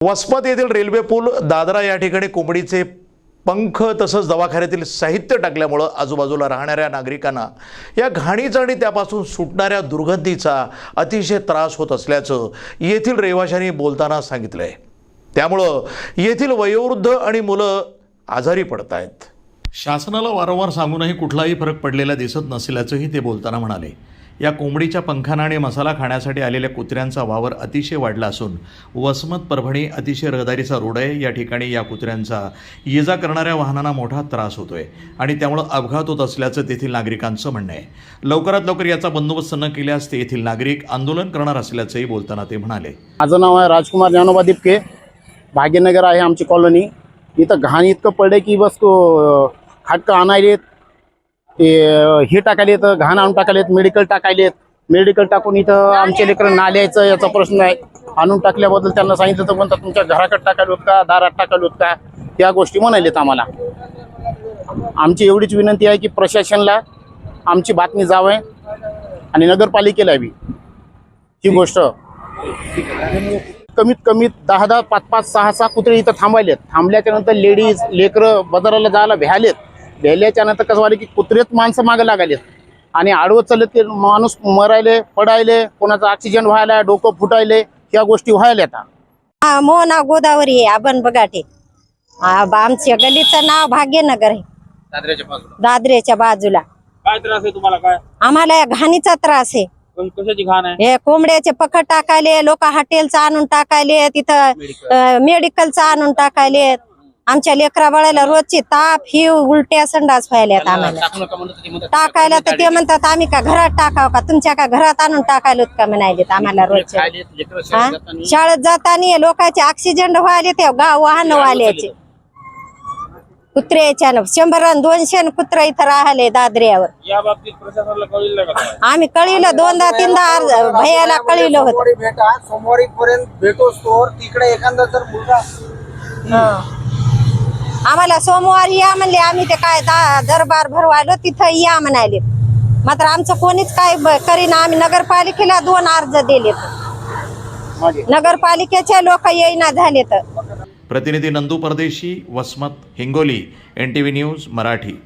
वसमत येथील रेल्वे पूल दादरा या ठिकाणी कोंबडीचे पंख तसंच दवाखान्यातील साहित्य टाकल्यामुळे आजूबाजूला राहणाऱ्या नागरिकांना या घाणीचा आणि त्यापासून सुटणाऱ्या दुर्गंधीचा अतिशय त्रास होत असल्याचं येथील रहिवाशांनी बोलताना सांगितलंय। त्यामुळं येथील वयोवृद्ध आणि मुलं आजारी पडत आहेत। शासनाला वारंवार सांगूनही कुठलाही फरक पडलेला दिसत नसल्याचंही ते बोलताना म्हणाले। या कोंबडीच्या पंखांना आणि मसाला खाण्यासाठी आलेल्या कुत्र्यांचा वावर अतिशय वाढला असून वसमत परभणी अतिशय रहदारीचा रोड आहे। या ठिकाणी या कुत्र्यांचा ये-जा करणाऱ्या वाहनांना मोठा त्रास होतोय आणि त्यामुळे अपघात होत असल्याचं तेथील नागरिकांचं म्हणणं आहे। लवकरात लवकर याचा बंदोबस्त न केल्यास ते येथील नागरिक आंदोलन करणार असल्याचंही बोलताना ते म्हणाले। माझं नाव आहे राजकुमार ज्ञानोबा दिपके, भाग्यनगर आहे आमची कॉलनी। इथं घाण इतकं पडलं की बस खाटकं आणायलेत, ते हे टाकायलेत, घाण आणून टाकायलेत, मेडिकल टाकून इथं आमचे लेकरं नाल्याचं याचा प्रश्न आहे। आणून टाकल्याबद्दल त्यांना सांगितलं तर म्हणतात तुमच्या घराकडे टाकायला होत का, दारात टाकायला होत का, या गोष्टी म्हणालेत आम्हाला। आमची एवढीच विनंती आहे की प्रशासनाला आमची बातमी जावे आणि नगरपालिकेला बी ही गोष्ट कमीत कमी 10-10, 5-5, 6-6 कुत्रे इथं थांबल्याच्या नंतर लेडीज लेकरं बाजाराला जायला भ्यायल्याच्या नंतर कसं वाटलं की कुत्रेच माणसं मागे लागायलेत आणि आडवं चालत ते माणूस मरायले, पडायले, कोणाचा ऑक्सिजन व्हायला, डोकं फुटायले, या गोष्टी व्हायला आता। मोना गोदावरी आहे, आपण बघाटे। आमच्या गलीचं नाव भाग्यनगर आहे, दादरेच्या बाजूला। काय त्रास आहे तुम्हाला? काय आम्हाला घाणीचा त्रास आहे। कशाची घाण आहे? हे कोंबड्याचे पखड टाकायले, लोक हॉटेलचं आणून टाकायले, तिथं मेडिकलचं आणून टाकायले। आमच्या लेकरा बाळाला रोजची ताप, हिव, उलट्या, संडास व्हायला आम्हाला टाकायला तर ते म्हणतात आम्ही का घरात टाकाव का, तुमच्या का घरात आणून टाकायला का म्हणाले आम्हाला। रोजच्या शाळेत जाताना लोकांचे ऑक्सिजन व्हायले, ते गाव वाहन वाल्याचे कुत्र्याच्या 100-200 कुत्रा इथं राहिले दादऱ्यावर। या बाबतीत प्रशासनाला कळविलं का? आम्ही कळविलं 2दा-3दा भैयाला कळविलं होतं। भेटा सोमवारी पर्यंत भेटो स्टोर तिकडे एखादा जर मुलगा आम्हाला सोमवारी या म्हणले, आम्ही ते काय दरबार भरवायलो तिथं या म्हणाले, मात्र आमचं कोणीच काय करीना। आम्ही नगरपालिकेला 2 अर्ज दिले, नगरपालिकेचे लोक येईना झाले तर। प्रतिनिधी नंदू परदेशी, वसमत, हिंगोली, NTV न्यूज मराठी।